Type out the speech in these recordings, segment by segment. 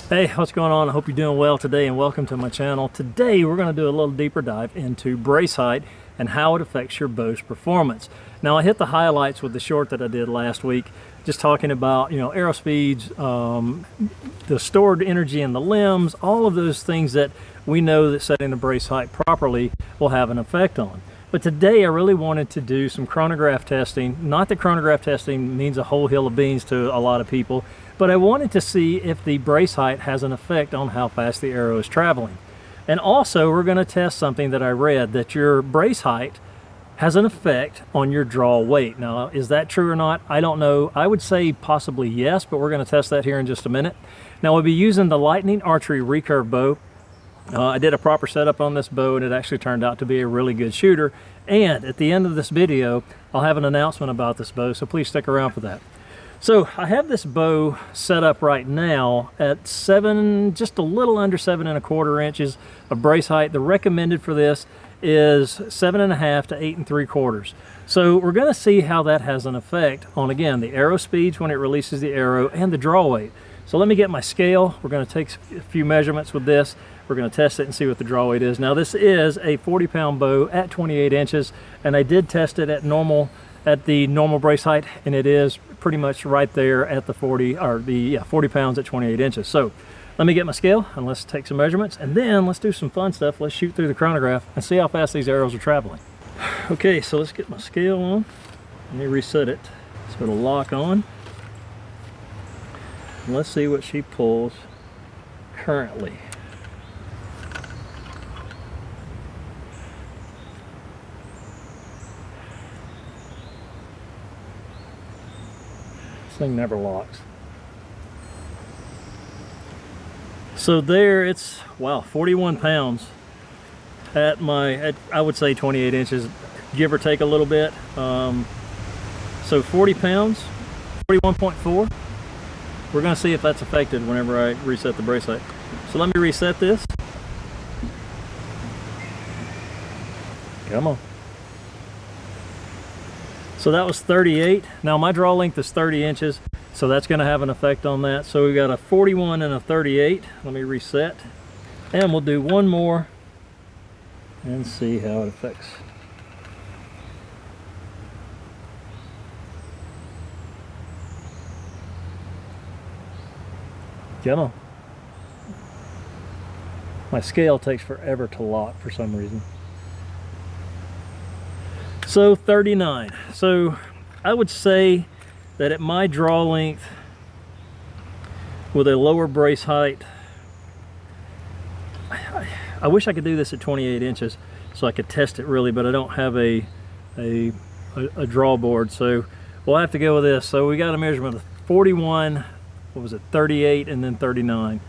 Hey, what's going on? I hope you're doing well today and welcome to my channel. Today we're going to do a little deeper dive into brace height and how it affects your bow's performance. Now I hit the highlights with the short that I did last week, just talking about, arrow speeds, the stored energy in the limbs, all of those things that we know that setting the brace height properly will have an effect on. But today I really wanted to do some chronograph testing. Not that chronograph testing means a whole hill of beans to a lot of people, but I wanted to see if the brace height has an effect on how fast the arrow is traveling. And also we're going to test something that I read, that your brace height has an effect on your draw weight. Now, is that true or not? I don't know. I would say possibly yes, but we're going to test that here in just a minute. Now we'll be using the Lightning Archery Recurve Bow. I did a proper setup on this bow and it actually turned out to be a really good shooter. And at the end of this video, I'll have an announcement about this bow, so please stick around for that. So I have this bow set up right now at just a little under 7¼ inches of brace height. The recommended for this is 7½ to 8 3/4. So we're going to see how that has an effect on, again, the arrow speeds when it releases the arrow and the draw weight. So let me get my scale. We're going to take a few measurements with this. We're going to test it and see what the draw weight is. Now this is a 40-pound bow at 28 inches, and I did test it at the normal brace height, and it is pretty much right there at the 40 pounds at 28 inches. So let me get my scale and let's take some measurements, and then let's do some fun stuff. Let's shoot through the chronograph and see how fast these arrows are traveling. Okay, so let's get my scale on. Let me reset it so it'll lock on. And let's see what she pulls currently. Thing never locks. So there it's, wow, 41 pounds at I would say 28 inches, give or take a little bit. So 40 pounds, 41.4. We're going to see if that's affected whenever I reset the brace height. So let me reset this. Come on. So that was 38. Now my draw length is 30 inches, so that's going to have an effect on that. So we got a 41 and a 38. Let me reset. And we'll do one more and see how it affects. Come on. My scale takes forever to lock for some reason. So 39. So I would say that at my draw length with a lower brace height, I wish I could do this at 28 inches so I could test it really, but I don't have a draw board, so we'll have to go with this. So we got a measurement of 41, 38, and then 39.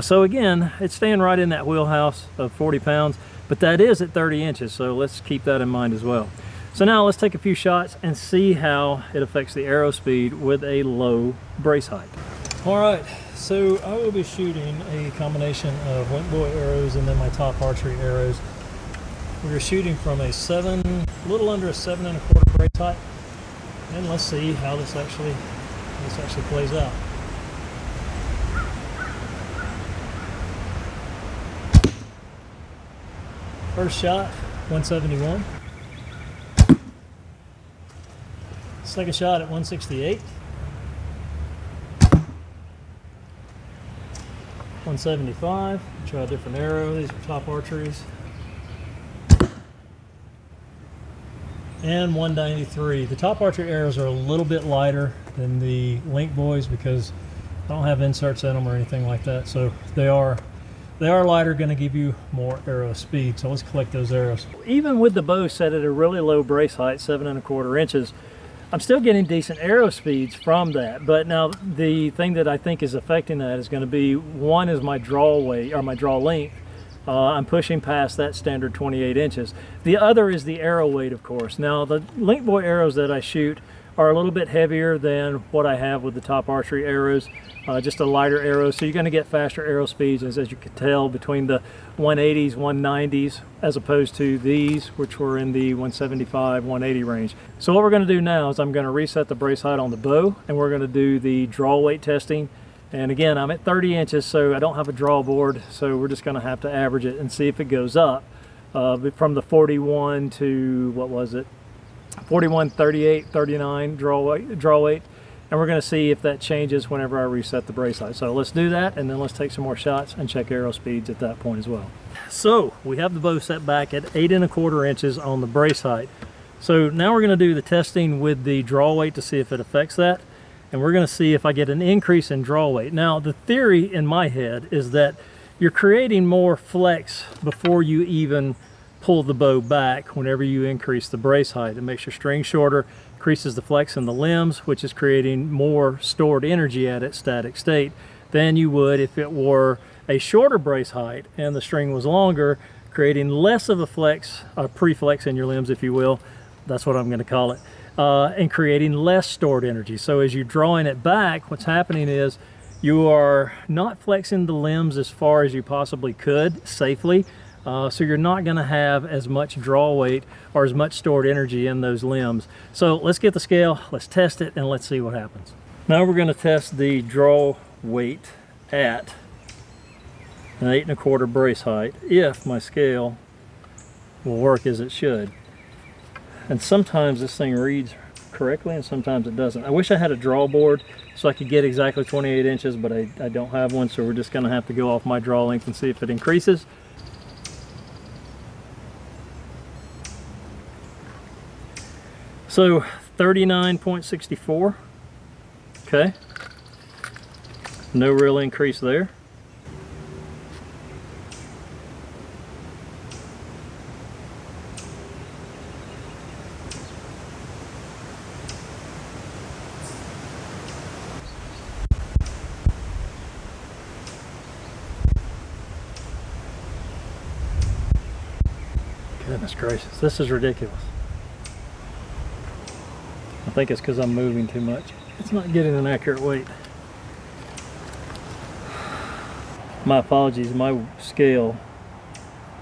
So again, it's staying right in that wheelhouse of 40 pounds, but that is at 30 inches, so let's keep that in mind as well. So now let's take a few shots and see how it affects the arrow speed with a low brace height. All right, so I will be shooting a combination of went boy arrows and then my top archery arrows. We're shooting from a little under a 7¼ brace height, and let's see how this actually plays out. First shot, 171. Second shot at 168. 175. Try a different arrow. These are top archeries. And 193. The top archery arrows are a little bit lighter than the link boys because I don't have inserts in them or anything like that. So they are lighter, going to give you more arrow speed. So let's collect those arrows. Even with the bow set at a really low brace height, 7¼ inches, I'm still getting decent arrow speeds from that. But now the thing that I think is affecting that is going to be, one is my draw weight or my draw length. I'm pushing past that standard 28 inches. The other is the arrow weight, of course. Now the link boy arrows that I shoot are a little bit heavier than what I have with the top archery arrows. Just a lighter arrow, so you're going to get faster arrow speeds, as you can tell, between the 180s, 190s, as opposed to these, which were in the 175, 180 range. So what we're going to do now is I'm going to reset the brace height on the bow, and we're going to do the draw weight testing And again, I'm at 30 inches, so I don't have a draw board, so we're just going to have to average it and see if it goes up from the 41 to, what was it, 41, 38, 39 draw weight, and we're going to see if that changes whenever I reset the brace height. So let's do that, and then let's take some more shots and check arrow speeds at that point as well. So we have the bow set back at 8 1/4 inches on the brace height. So now we're going to do the testing with the draw weight to see if it affects that, and we're going to see if I get an increase in draw weight. Now the theory in my head is that you're creating more flex before you even pull the bow back. Whenever you increase the brace height, it makes your string shorter, increases the flex in the limbs, which is creating more stored energy at its static state than you would if it were a shorter brace height and the string was longer, creating less of a flex, a pre-flex in your limbs, if you will. That's what I'm going to call it, and creating less stored energy. So as you're drawing it back, what's happening is you are not flexing the limbs as far as you possibly could safely. So you're not going to have as much draw weight or as much stored energy in those limbs. So let's get the scale, let's test it, and let's see what happens. Now we're going to test the draw weight at an 8 1/4 brace height, if my scale will work as it should. And sometimes this thing reads correctly and sometimes it doesn't. I wish I had a draw board so I could get exactly 28 inches, but I don't have one, so we're just going to have to go off my draw length and see if it increases. So 39.64, okay, no real increase there. Goodness gracious, this is ridiculous. I think it's because I'm moving too much. It's not getting an accurate weight. My apologies, my scale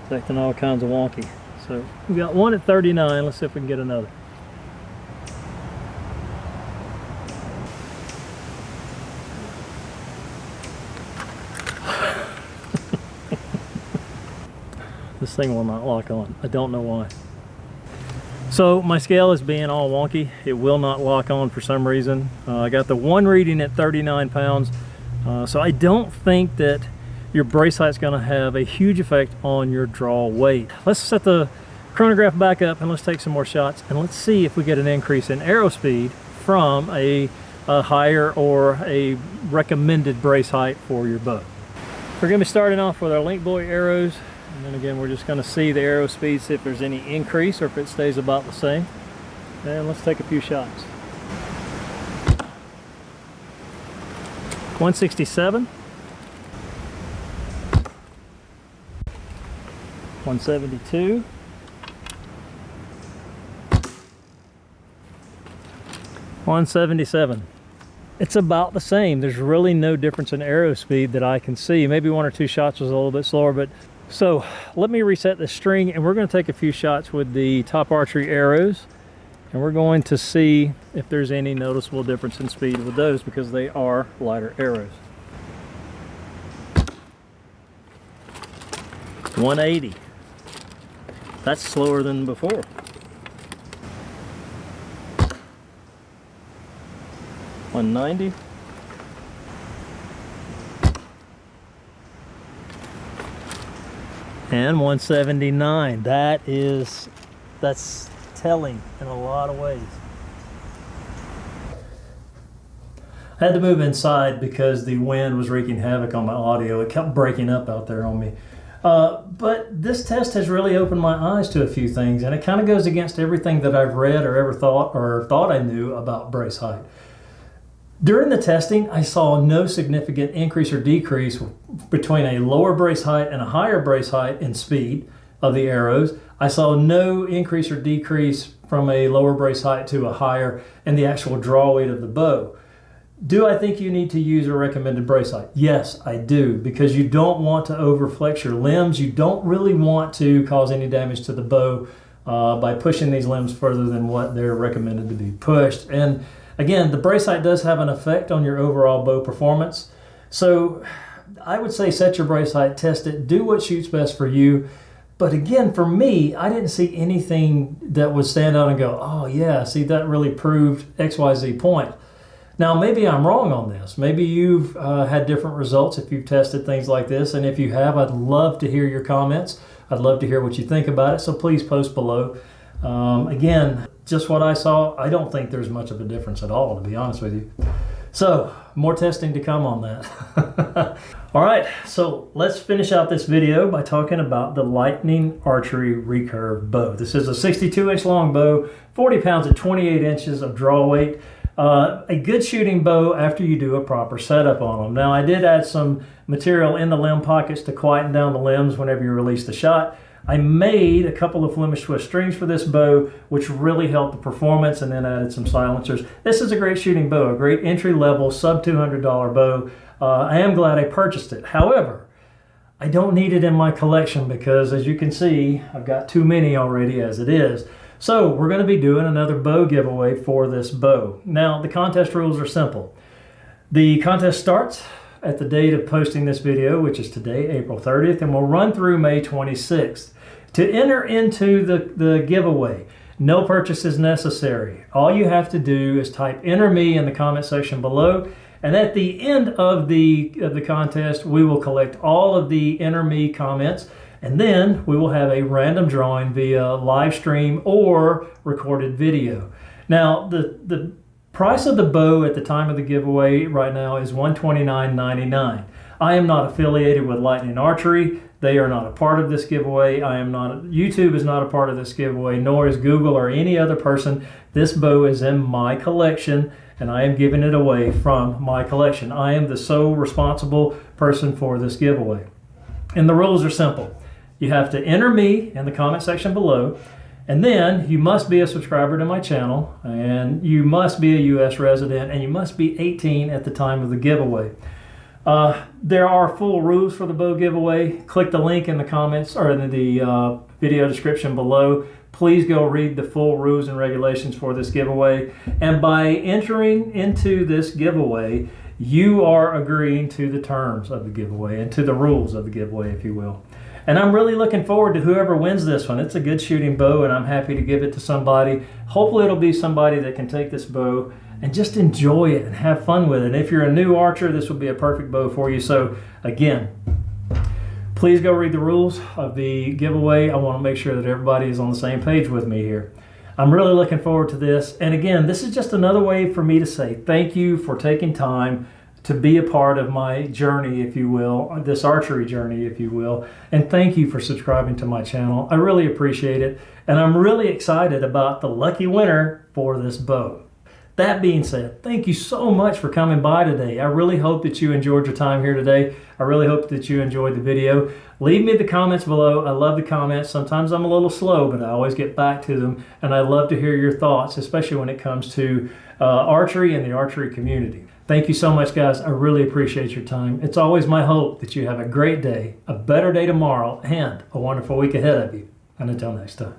is acting all kinds of wonky. So we got one at 39, let's see if we can get another. This thing will not lock on. I don't know why. So my scale is being all wonky. It will not lock on for some reason. I got the one reading at 39 pounds. So I don't think that your brace height is going to have a huge effect on your draw weight. Let's set the chronograph back up and let's take some more shots and let's see if we get an increase in arrow speed from a higher or a recommended brace height for your bow. We're going to be starting off with our link buoy arrows. And then again, we're just going to see the arrow speed, see if there's any increase or if it stays about the same. And let's take a few shots. 167. 172. 177. It's about the same. There's really no difference in arrow speed that I can see. Maybe one or two shots was a little bit slower, but so let me reset the string and we're going to take a few shots with the top archery arrows and we're going to see if there's any noticeable difference in speed with those because they are lighter arrows. 180. That's slower than before. 190. And 179. That's telling in a lot of ways. I had to move inside because the wind was wreaking havoc on my audio. It kept breaking up out there on me. But this test has really opened my eyes to a few things, and it kind of goes against everything that I've read or ever thought I knew about brace height. During the testing, I saw no significant increase or decrease between a lower brace height and a higher brace height in speed of the arrows. I saw no increase or decrease from a lower brace height to a higher in the actual draw weight of the bow. Do I think you need to use a recommended brace height? Yes, I do, because you don't want to overflex your limbs. You don't really want to cause any damage to the bow by pushing these limbs further than what they're recommended to be pushed. And again, the brace height does have an effect on your overall bow performance. So I would say set your brace height, test it, do what shoots best for you. But again, for me, I didn't see anything that would stand out and go, oh yeah, see, that really proved XYZ point. Now, maybe I'm wrong on this. Maybe you've had different results if you've tested things like this. And if you have, I'd love to hear your comments. I'd love to hear what you think about it. So please post below. Again, just what I saw, I don't think there's much of a difference at all, to be honest with you. So more testing to come on that. All right, so let's finish out this video by talking about the Lightning Archery Recurve Bow. This is a 62-inch long bow, 40 pounds at 28 inches of draw weight. A good shooting bow after you do a proper setup on them. Now, I did add some material in the limb pockets to quieten down the limbs whenever you release the shot. I made a couple of Flemish twist strings for this bow, which really helped the performance, and then added some silencers. This is a great shooting bow, a great entry-level, sub-$200 bow. I am glad I purchased it. However, I don't need it in my collection because, as you can see, I've got too many already as it is. So we're going to be doing another bow giveaway for this bow. Now, the contest rules are simple. The contest starts at the date of posting this video, which is today, April 30th, and will run through May 26th. To enter into the giveaway, no purchase is necessary. All you have to do is type "Enter me" in the comment section below, and at the end of the contest, we will collect all of the "Enter me" comments, and then we will have a random drawing via live stream or recorded video. Now, the price of the bow at the time of the giveaway right now is $129.99. I am not affiliated with Lightning Archery. They are not a part of this giveaway. YouTube is not a part of this giveaway, nor is Google or any other person. This bow is in my collection, and I am giving it away from my collection. I am the sole responsible person for this giveaway. And the rules are simple. You have to enter me in the comment section below, and then you must be a subscriber to my channel, and you must be a U.S. resident, and you must be 18 at the time of the giveaway. There are full rules for the bow giveaway. Click the link in the comments or in the video description below. Please go read the full rules and regulations for this giveaway. And by entering into this giveaway, you are agreeing to the terms of the giveaway and to the rules of the giveaway, if you will. And I'm really looking forward to whoever wins this one. It's a good shooting bow, and I'm happy to give it to somebody. Hopefully it'll be somebody that can take this bow and just enjoy it and have fun with it. And if you're a new archer, this will be a perfect bow for you. So again, please go read the rules of the giveaway. I want to make sure that everybody is on the same page with me here. I'm really looking forward to this. And again, this is just another way for me to say thank you for taking time to be a part of my journey, if you will, this archery journey, if you will. And thank you for subscribing to my channel. I really appreciate it. And I'm really excited about the lucky winner for this bow. That being said, thank you so much for coming by today. I really hope that you enjoyed your time here today. I really hope that you enjoyed the video. Leave me the comments below. I love the comments. Sometimes I'm a little slow, but I always get back to them. And I love to hear your thoughts, especially when it comes to archery and the archery community. Thank you so much, guys. I really appreciate your time. It's always my hope that you have a great day, a better day tomorrow, and a wonderful week ahead of you. And until next time.